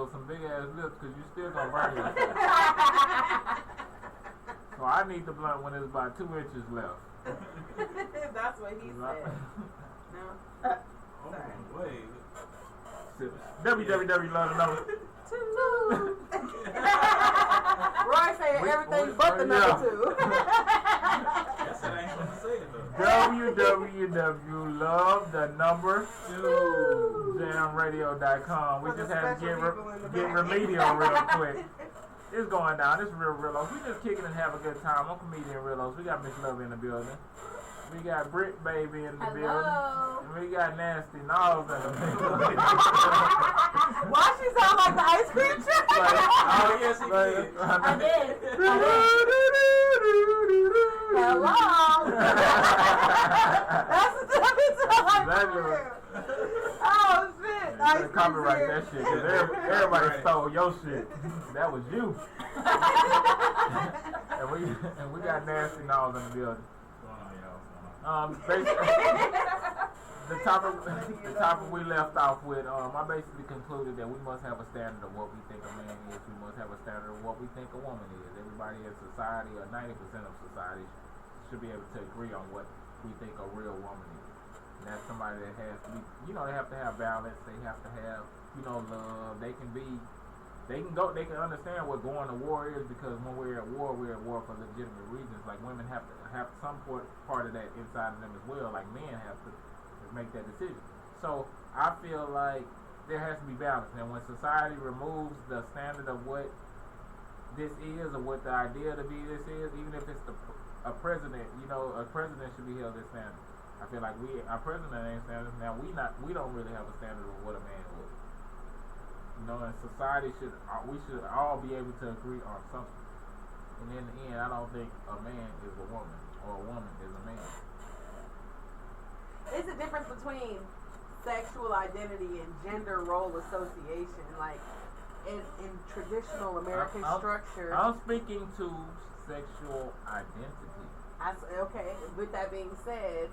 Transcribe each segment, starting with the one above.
those some big ass lips because you still gonna burn yourself. So I need the blunt when it's about 2 inches left. That's what he said. No. Sorry. Wait. www. Love to know. Roy said everything but the number 2. That's what I ain't supposed to say it though. www.jamradio.com. We just had to get remedial real quick. It's going down. It's real Rillos. We just kicking and have a good time. I'm comedian Rillos. We got Miss Love in the building. We got Britt Baby in the building. And we got Nasty Knobs in the building. Why she sound like the ice cream truck? Oh yes, he did. I did. Hello. That's what that Oh shit! You copyright that shit because everybody stole your shit. That was you. and we got Nasty Knobs in the building. Basically, the topic we left off with, I basically concluded that we must have a standard of what we think a man is. We must have a standard of what we think a woman is. Everybody in society, or 90% of society, should be able to agree on what we think a real woman is. And that's somebody that has to be, they have to have balance. They have to have, love. They can understand what going to war is, because when we're at war for legitimate reasons. Like women have to have some part of that inside of them as well. Like men have to make that decision. So I feel like there has to be balance. And when society removes the standard of what this is or what the idea to be this is, even if it's a president, a president should be held to standard. I feel like our president ain't standard. Now we don't really have a standard of what a man would. And society we should all be able to agree on something. And in the end, I don't think a man is a woman or a woman is a man. It's a difference between sexual identity and gender role association. Like in traditional American structure. I'm speaking to sexual identity. Okay, with that being said,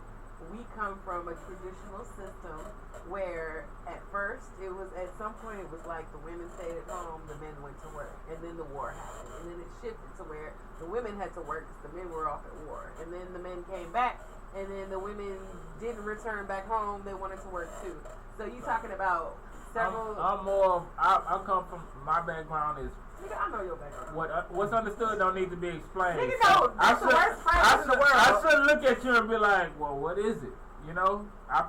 we come from a traditional system where at first at some point it was like the women stayed at home, the men went to work, and then the war happened, and then it shifted to where the women had to work because the men were off at war, and then the men came back, and then the women didn't return back home, they wanted to work too. So you talking about several... I come from, my background is... Nigga, I know your background. What's understood don't need to be explained. Nigga, no, that's the worst phrase in the world. I should look at you and be like, well, what is it? I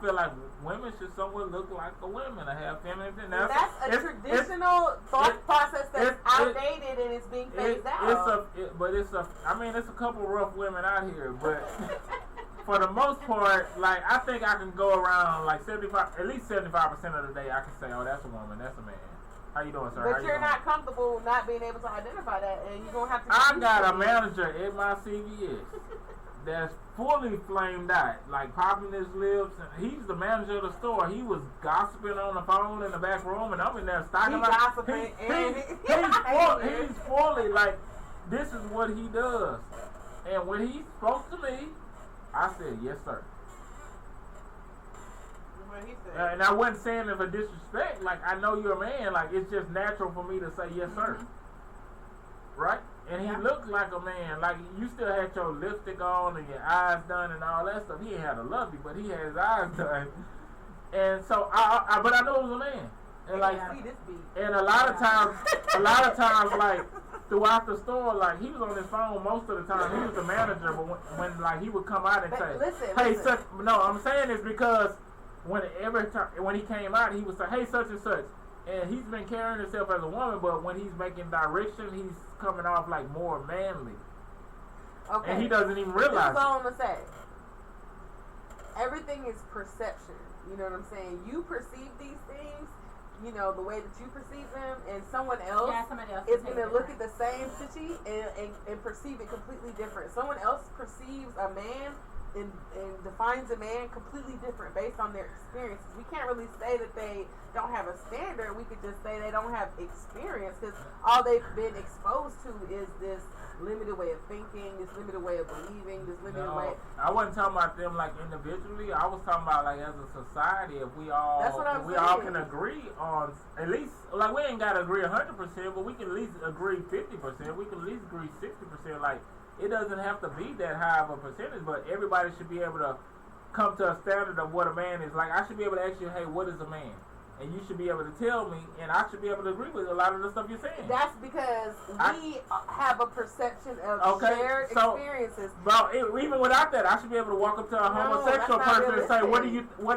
feel like women should somewhat look like a woman or have feminine. That's a traditional thought process that's outdated and it's being phased out. It's a couple rough women out here, but for the most part, like I think I can go around like at least 75% of the day I can say, oh, that's a woman, that's a man. How you doing, sir? But you're not comfortable not being able to identify that, and you're gonna have to. I got a manager at my CVS that's fully flamed out, like popping his lips, and he's the manager of the store. He was gossiping on the phone in the back room, and I'm in there stocking like gossiping. He's fully like, this is what he does. And when he spoke to me, I said, yes, sir. And I wasn't saying it for disrespect. Like, I know you're a man. Like, it's just natural for me to say yes, sir. Mm-hmm. Right? And he looked like a man. Like, you still had your lipstick on and your eyes done and all that stuff. He ain't had a lovey, but he had his eyes done. And so, but I knew it was a man. And like, and a lot of times, like, throughout the store, like, he was on his phone most of the time. He was the manager, but when like, he would come out and say, hey, such, no, I'm saying this because every time when he came out, he would say, hey, such and such. And he's been carrying himself as a woman, but when he's making direction, he's coming off like more manly. Okay. And he doesn't even realize it. That's all I'm going to say. Everything is perception. You know what I'm saying? You perceive these things, the way that you perceive them, and someone else is going to look at the same city and perceive it completely different. Someone else perceives a man defines a man completely different based on their experiences. We can't really say that they don't have a standard. We could just say they don't have experience because all they've been exposed to is this limited way of thinking, this limited way of believing, this limited way. I wasn't talking about them like individually. I was talking about like as a society. If we all, That's what I'm we saying. all can agree on at least, like we ain't gotta agree 100%, but we can at least agree 50%. We can at least agree 60%. Like it doesn't have to be that high of a percentage, but everybody should be able to come to a standard of what a man is. Like I should be able to ask you, hey, what is a man? And you should be able to tell me, and I should be able to agree with a lot of the stuff you're saying. That's because we have a perception of shared experiences. Well, even without that, I should be able to walk up to a homosexual person and say, "What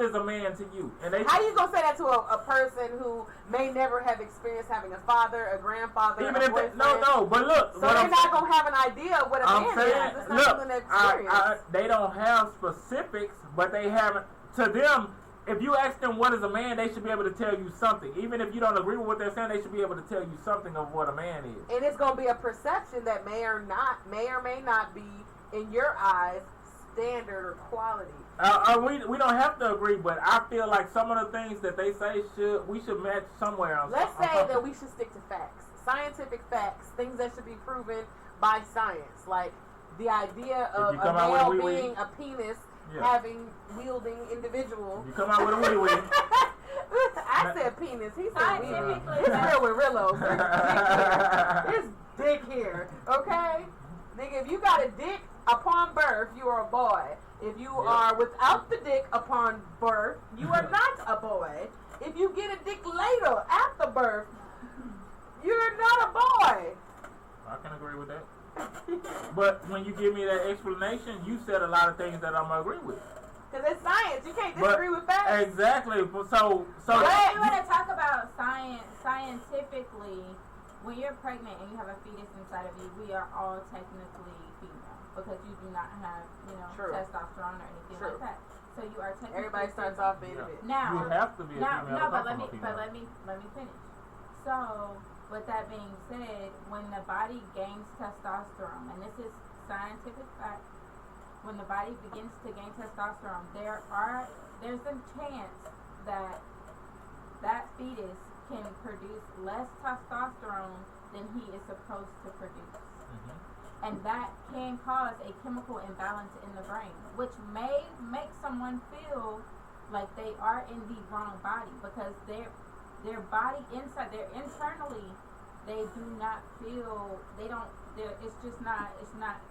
is a man to you?" And they how you gonna say that to a person who may never have experienced having a father, a grandfather, even a if boyfriend? no, but look, so they're not gonna have an idea of what a man is. It's not something they've experienced. They don't have specifics, but they haven't. To them, if you ask them what is a man, they should be able to tell you something. Even if you don't agree with what they're saying, they should be able to tell you something of what a man is. And it's going to be a perception that may or may not be, in your eyes, standard or quality. We don't have to agree, but I feel like some of the things that they say we should match somewhere else. Let's say that we should stick to facts. Scientific facts, things that should be proven by science. Like the idea of a male being a penis, wielding individual. You come out with a wee wee. I said penis. He said wee wee. It's real with Rillos. There's dick here. Okay? Nigga, if you got a dick upon birth, you are a boy. If you are without the dick upon birth, you are not a boy. If you get a dick later, after birth, you're not a boy. I can agree with that. But when you give me that explanation, you said a lot of things that I'm gonna agree with. Because it's science. You can't disagree with facts. Exactly. So but if you want to talk about scientifically, when you're pregnant and you have a fetus inside of you, we are all technically female because you do not have, testosterone or anything like that. So you are technically. Everybody starts off being a bitch. Now you have to be a female. No, but let me finish. So. With that being said, when the body gains testosterone, and this is scientific fact, when the body begins to gain testosterone, there's a chance that fetus can produce less testosterone than he is supposed to produce. Mm-hmm. And that can cause a chemical imbalance in the brain, which may make someone feel like they are in the wrong body because their body inside, internally, they do not feel, it's not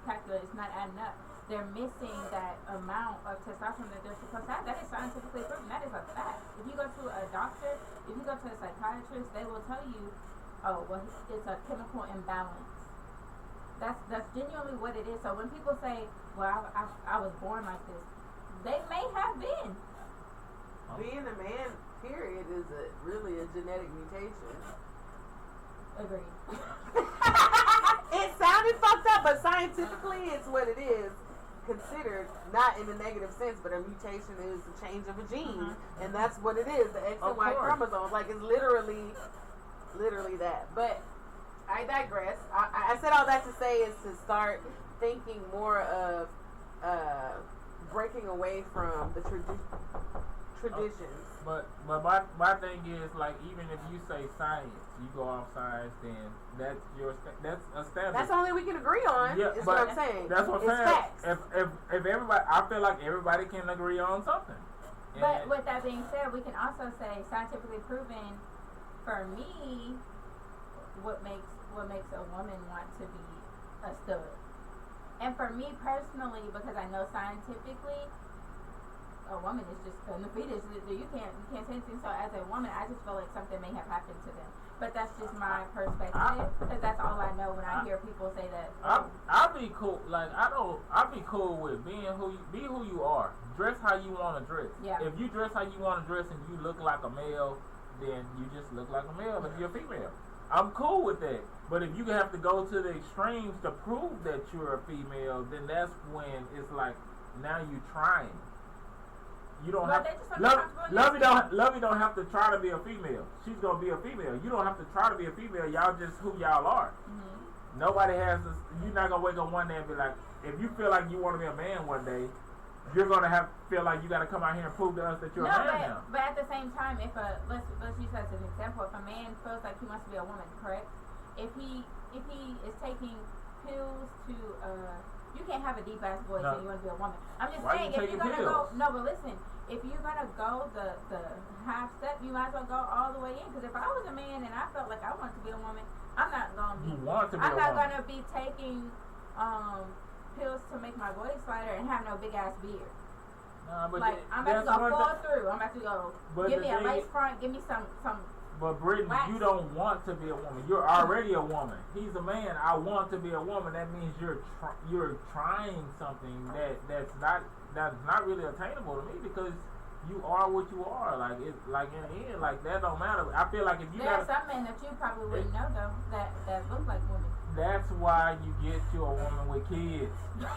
calculated, it's not adding up. They're missing that amount of testosterone that they're supposed to have. That is scientifically proven. That is a fact. If you go to a doctor, if you go to a psychiatrist, they will tell you, it's a chemical imbalance. That's genuinely what it is. So when people say, well, I was born like this, they may have been. Being a man, period, is really a genetic mutation. Agreed. It sounded fucked up, but scientifically, it's what it is considered, not in a negative sense, but a mutation is a change of a gene, and that's what it is. The X and Y chromosomes, like it's literally that. But I digress. I said all that to say is to start thinking more of breaking away from the traditions. But my thing is, like, even if you say science, you go off science, then that's a standard. That's the only we can agree on. Yeah, is what I'm saying. That's what I'm saying. Facts. If everybody, I feel like everybody can agree on something. But with that being said, we can also say scientifically proven. For me, what makes a woman want to be a stud, and for me personally, because I know scientifically, a woman is just in the fetus. You can't say anything. So as a woman, I just feel like something may have happened to them. But that's just my perspective, because that's all I know when I hear people say that. I'll be cool. Like I'll be cool with being who you are. Dress how you want to dress. Yeah. If you dress how you want to dress and you look like a male, then you just look like a male. If you're a female, I'm cool with that. But if you have to go to the extremes to prove that you're a female, then that's when it's like now you're trying. You don't have Lovey don't have to try to be a female. She's gonna be a female. You don't have to try to be a female. Y'all just who y'all are. Mm-hmm. Nobody has this. You're not gonna wake up one day and be like, if you feel like you want to be a man one day, you're gonna have feel like you gotta come out here and prove to us that you're a man now. But at the same time, if let's use that as an example, if a man feels like he wants to be a woman, correct? If he is taking pills to you can't have a deep ass voice and you want to be a woman. I'm just saying, if you're gonna go, no, but listen, if you're gonna go the half step, you might as well go all the way in. Because if I was a man and I felt like I wanted to be a woman, I'm not gonna be. You want to be I'm a not woman. gonna be taking pills to make my voice lighter and have no big ass beard. Nah, but like I'm about to go full through. I'm about to go. Give me a lace front. Give me some. But Brittany, you don't want to be a woman. You're already a woman. He's a man. I want to be a woman. That means you're trying something that's not really attainable to me because you are what you are. Like it's like in the end, like that don't matter. I feel like if you there are some men that you probably wouldn't know though that look like women. That's why you get you a woman with kids. You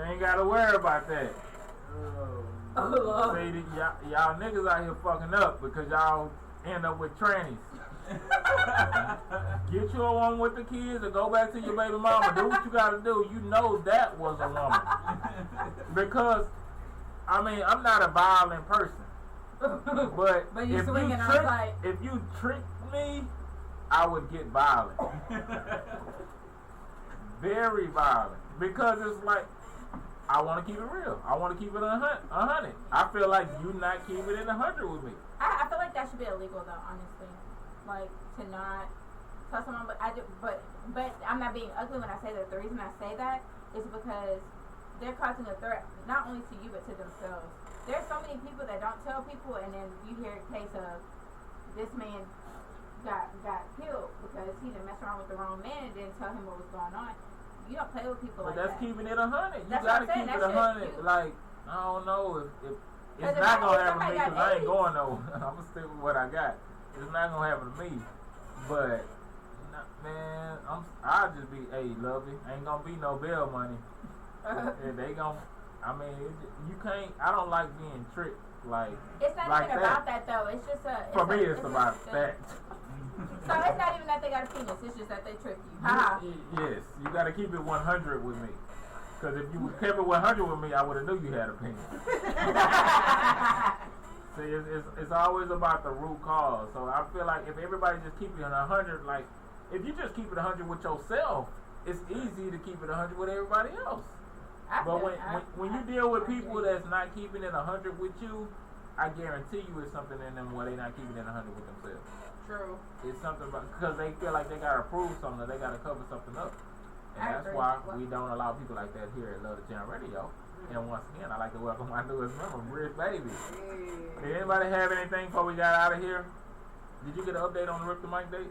ain't gotta worry about that. Oh, See, y'all niggas out here fucking up because y'all end up with trannies. Get you a woman with the kids or go back to your baby mama. Do what you gotta do. You know that was a woman. Because, I mean, I'm not a violent person. But if you trick me, I would get violent. Very violent. Because it's like, I want to keep it real. I want to keep it 100. I feel like you not keeping it 100 with me. I feel like that should be illegal though, honestly. Like to not tell someone, but I'm not being ugly when I say that. The reason I say that is because they're causing a threat not only to you but to themselves. There's so many people that don't tell people, and then you hear a case of this man got killed because he didn't mess around with the wrong man and didn't tell him what was going on. You don't play with people like that. But that's keeping it 100. You that's gotta keep it 100. Like, I don't know if it's not gonna happen to me because I ain't going nowhere. I'm gonna stick with what I got. It's not gonna happen to me. But man, I'll just be, hey, lovey, ain't gonna be no bail money. And they gon', I mean, you can't. I don't like being tricked. Like it's not like even about that though. It's just for me, it's about that. So it's not even that they got a penis, it's just that they trick you. Yes, you gotta keep it 100 with me. Because if you kept it 100 with me, I would have knew you had a penis. See, it's always about the root cause. So I feel like if everybody just keep it 100, like, if you just keep it 100 with yourself, it's easy to keep it 100 with everybody else. But when you deal with people that's not keeping it 100 with you, I guarantee you it's something in them where they're not keeping it 100 with themselves. True. It's something because they feel like they gotta prove something, they gotta cover something up, and that's why we don't allow people like that here at Love the Jam Radio. And once again, I like to welcome my newest member, Britt Baby. Did anybody have anything before we got out of here? Did you get an update on the Rip the Mic date?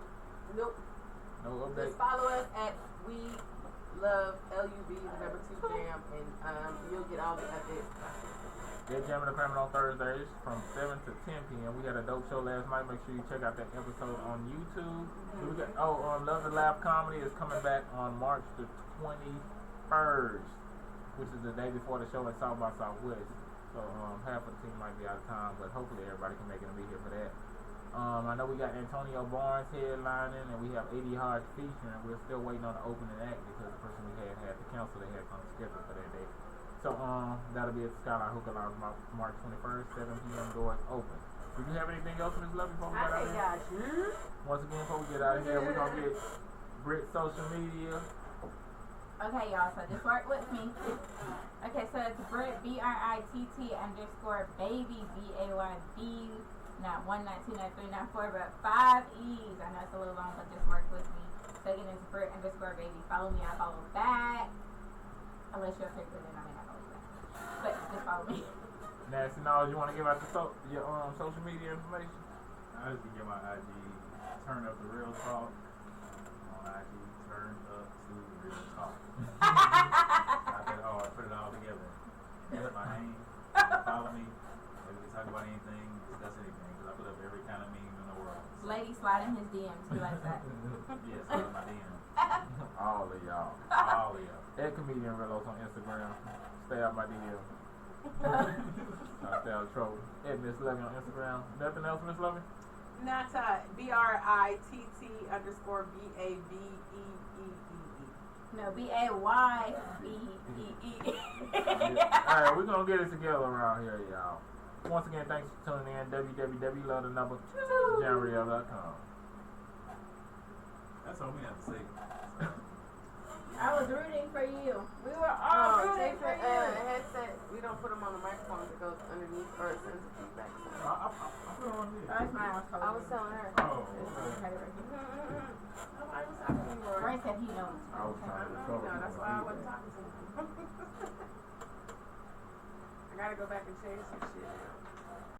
Nope. No update. Just follow us at We Love LUV, the number 2 Jam, and you'll get all the updates. They're jamming the Cramming on Thursdays from 7 to 10 p.m. We had a dope show last night. Make sure you check out that episode on YouTube. We got, Love the Lab Comedy is coming back on March the 21st, which is the day before the show at South by Southwest. So half of the team might be out of town, but hopefully everybody can make it and be here for that. I know we got Antonio Barnes headlining, and we have A.D. Hodge featuring. We're still waiting on the opening act because the person we had to cancel. They had something scheduled for that day. So that'll be at the Skyline Hookah Lounge March 21st, 7 p.m. doors open. Did you have anything else, Ms. Love, before we get out of here? Once again, before we get out of here, we're going to get Britt's social media. Okay, y'all, so just work with me. Okay, so it's Britt, BRITT_baby, BAYB, not 1, not 2, not 3, not 4, but 5 E's. I know it's a little long, but just work with me. So again, it's Britt_baby. Follow me, I follow back. Unless you're a picture, then I may not follow you back. But just follow me. Nasty Knowledge, you want to give out your social media information? I just get my IG, Turn Up the Real Talk. On IG, Turn Up to Real Talk. Not that hard, put it all together. That's my name. Follow me. If we talk about anything, discuss anything, because I put up every kind of meme in the world. Lady slide in his DMs, he likes that. Yes, that's my DM. All of y'all. All of y'all. At Comedian Rillos on Instagram. Stay out my DM. I'll stay out of trouble. At Miss Lovey on Instagram. Nothing else, Miss Lovey? Nata, BRITT_BABEEE. No, BAYBEE. Alright, we're gonna get it together around here, y'all. Once again, thanks for tuning in. www.love2jamrio.com. That's all we have to say. I was rooting for you. We were all rooting for you. Headset, we don't put them on the microphone that goes underneath or it sends a feedback. So. I put it on here. That's mine was I was telling her. Oh, I had it right here. Nobody was talking to me, Roy. Ray said he knows. I was trying to No, that's why I wasn't talking to him. I gotta go back and change some shit now.